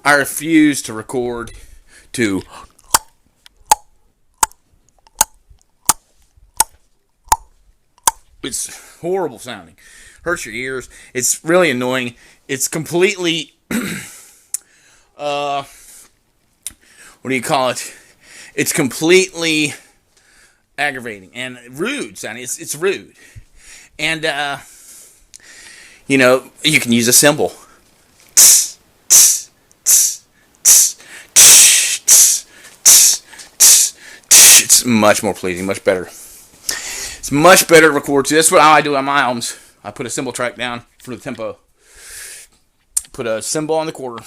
I refuse to record to it's horrible sounding. Hurts your ears. It's really annoying. It's completely what do you call it? It's completely aggravating and rude sounding. It's rude. And you can use a cymbal. It's much more pleasing, much better. It's much better to record to. That's what I do on my albums. I put a cymbal track down for the tempo. Put a cymbal on the quarter,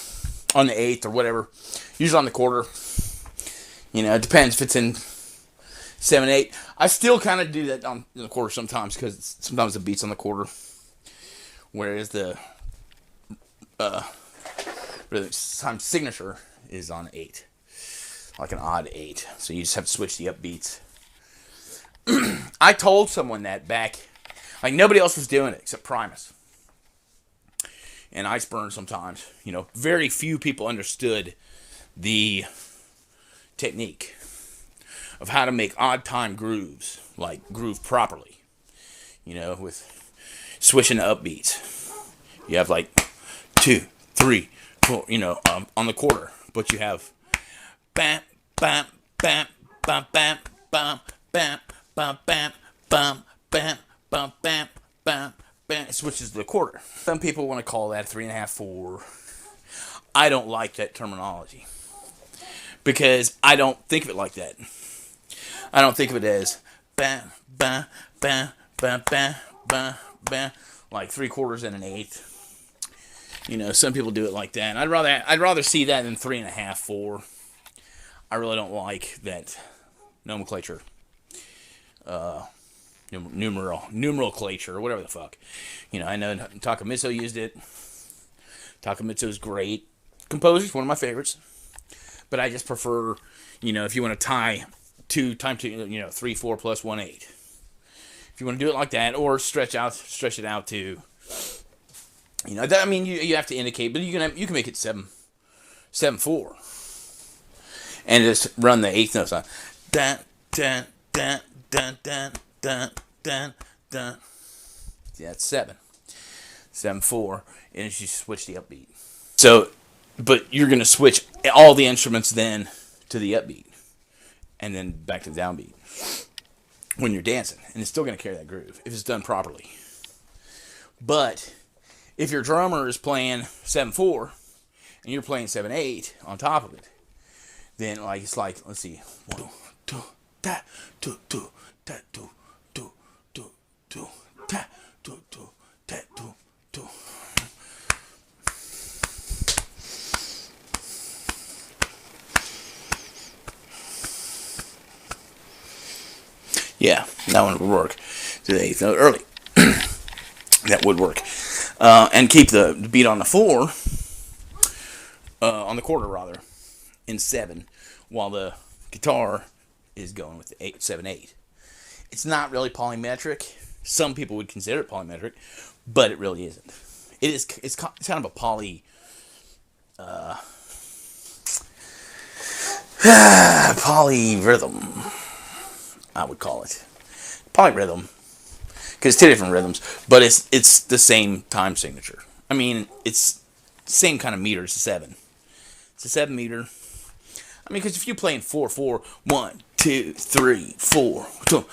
on the eighth or whatever. Usually on the quarter. It depends if it's in 7/8. I still kind of do that on the quarter sometimes because sometimes the beat's on the quarter, whereas the time signature is on 8, like an odd 8. So you just have to switch the upbeats. I told someone that back, like nobody else was doing it except Primus and Iceburn. Sometimes, very few people understood the technique of how to make odd time grooves, like groove properly, with switching the upbeats. You have like 2, 3, 4, on the quarter, but you have bam, bam, bam, bam, bam, bam, bam, bam, bam, bam, bam, bam, bam, bam, bam. It switches to the quarter. Some people want to call that 3.5, 4. I don't like that terminology because I don't think of it like that. I don't think of it as bam, bam, bam, bam, bam, bam, bam, like 3/4 and an 1/8. Some people do it like that. I'd rather see that than 3.5, 4. I really don't like that nomenclature, numeralclature, or whatever the fuck. I know Takamitsu used it. Takamitsu's great. Composer's one of my favorites. But I just prefer, if you want to tie 2 times 2, 3, 4 plus 1/8. If you want to do it like that, or stretch it out to, you have to indicate, but you can make it 7/4, and just run the 8th notes on. Dun dun dun dun dun dun dun dun. Yeah, it's 7/4, and you switch the upbeat. So, but you're gonna switch all the instruments then to the upbeat, and then back to the downbeat when you're dancing, and it's still gonna carry that groove if it's done properly. But if your drummer is playing 7/4 and you're playing 7/8 on top of it, then it's like let's see, 1, 2, da, 2, 2, da, 2, 2, 2, 2, da, 2, 2, da, 2, 2. Yeah, that one would work. To the 8th note early. That would work. And keep the beat on the 4, on the quarter rather, in 7, while the guitar is going with the 7/8. It's not really polymetric. Some people would consider it polymetric, but it really isn't. It's kind of a polyrhythm, I would call it. Polyrhythm. Because it's 2 different rhythms, but it's the same time signature. It's the same kind of meter. It's a 7. It's a 7 meter. Because if you're playing 4/4, 1, 2, 3, 4, boom,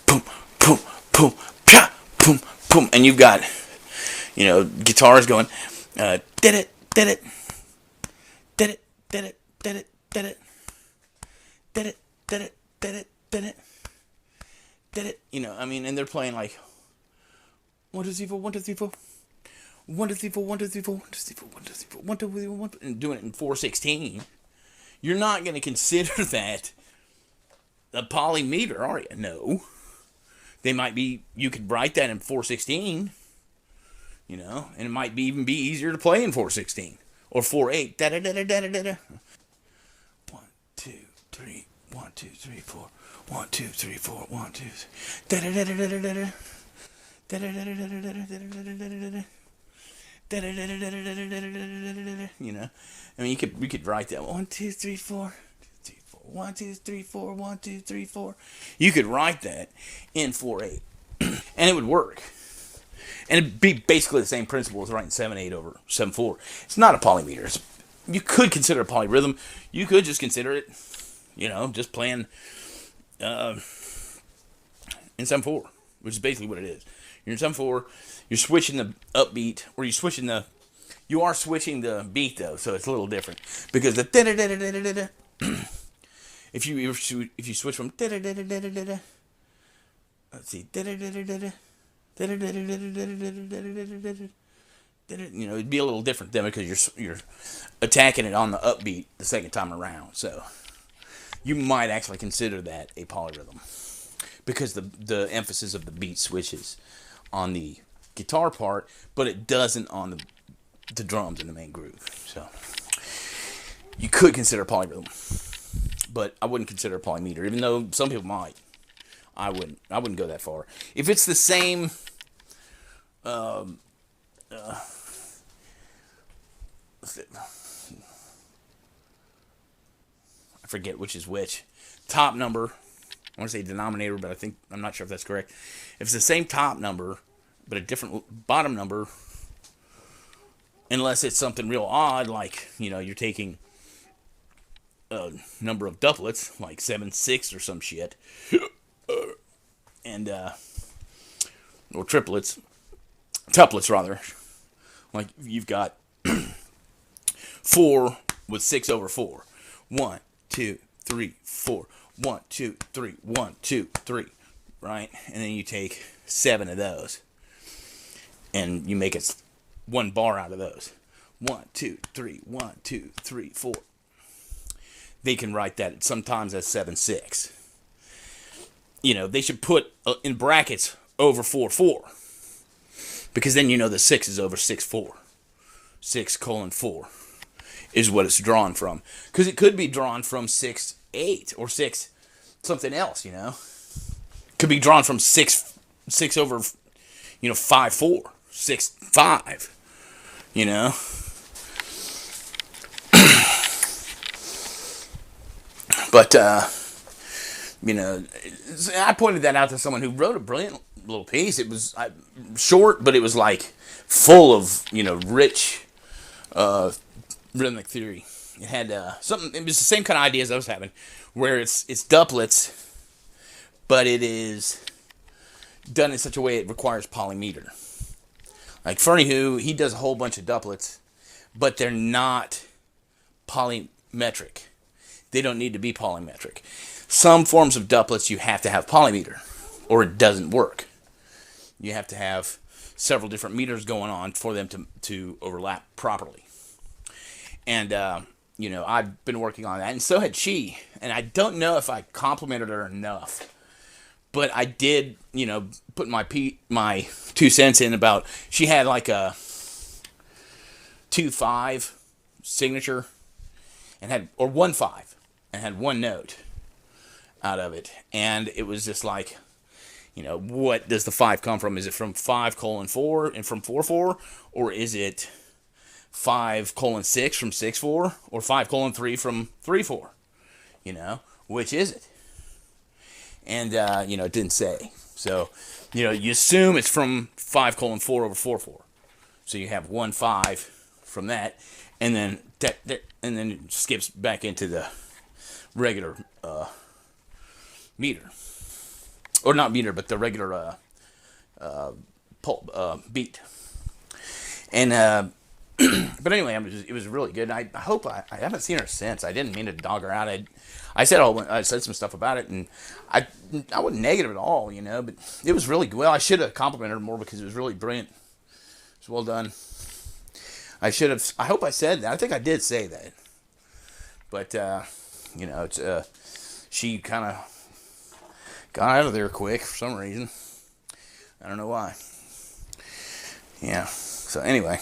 boom, boom, boom, boom, boom, and you've got, guitars going, did it, did it, did it, did it, did it, did it, did it, did it, did it, did it. Did it, and they're playing like 1, 2, 3, 4, 1, 2, 3, 4, 1, 2, 3, 4, 1, 2, 3, 4, 1, 2, 3, 4, 1, 2, 3, 4, 1, 2, 3, 4, 1, and doing it in 4/16. You're not going to consider that a polymeter, are you? No. They might be. You could write that in 4/16, and it might even be easier to play in 4/16 or 4/8. Da da da da da da da. 1, 2, 3, 1, 2, 3, 4. 1, 2, 3, 4, 1, 2, 3. You know, I mean, you could write that 1, 2, 3, 4. 1, 2, 3, 4, 1, 2, 3, 4. You could write that in 4/8, and it would work. And it'd be basically the same principle as writing 7/8 over 7/4. It's not a polymeter. You could consider it a polyrhythm. You could just consider it, just playing in 7/4, which is basically what it is. You're in 7/4. You're switching the upbeat, or you are switching the beat though, so it's a little different because the if you switch from let's see, it'd be a little different then because you're attacking it on the upbeat the second time around. So you might actually consider that a polyrhythm because the emphasis of the beat switches on the guitar part, but it doesn't on the drums in the main groove. So you could consider a polyrhythm, but I wouldn't consider a polymeter, even though some people might. I wouldn't go that far. If it's the same I forget which is which. Top number. I want to say denominator, but I'm not sure if that's correct. If it's the same top number, but a different bottom number, unless it's something real odd, like, you're taking a number of duplets, like 7, 6 or some shit, and, or tuplets rather, like you've got 4 with 6 over 4. 1, 2, 3, 4. 1, 2, 3. 1, 2, 3. Right? And then you take 7 of those. And you make it 1 bar out of those. 1, 2, 3. 1, 2, 3, 4. They can write that sometimes as 7, 6. They should put in brackets over 4, 4. Because then the 6 is over 6, 4. 6:4 is what it's drawn from. Because it could be drawn from 6, 8 or 6 something else, Could be drawn from 6 over, 5, 4. 6, 5. But, I pointed that out to someone who wrote a brilliant little piece. It was short, but it was like full of, rich rhythmic theory. It had something. It was the same kind of ideas I was having, where it's duplets, but it is done in such a way it requires polymeter. Like Fernie Who, he does a whole bunch of duplets, but they're not polymetric. They don't need to be polymetric. Some forms of duplets you have to have polymeter, or it doesn't work. You have to have several different meters going on for them to overlap properly. And, I've been working on that, and so had she. And I don't know if I complimented her enough, but I did, put my 2 cents in about, she had like a 2/5 signature, or 1/5, and had one note out of it. And it was just like, what does the 5 come from? Is it from 5:4 and from 4/4, or is it 5:6 from 6/4, or 5:3 from 3/4? Which is it? And it didn't say. So, you assume it's from 5:4 over 4/4. So you have 1/5 from that, and then it skips back into the regular meter. Or not meter, but the regular beat. And but anyway, it was really good. I hope I haven't seen her since. I didn't mean to dog her out. I said some stuff about it, and I wasn't negative at all, but it was really good. Well, I should have complimented her more because it was really brilliant. It was well done. I hope I said that. I think I did say that. But it's she kind of got out of there quick for some reason. I don't know why. Yeah. So anyway.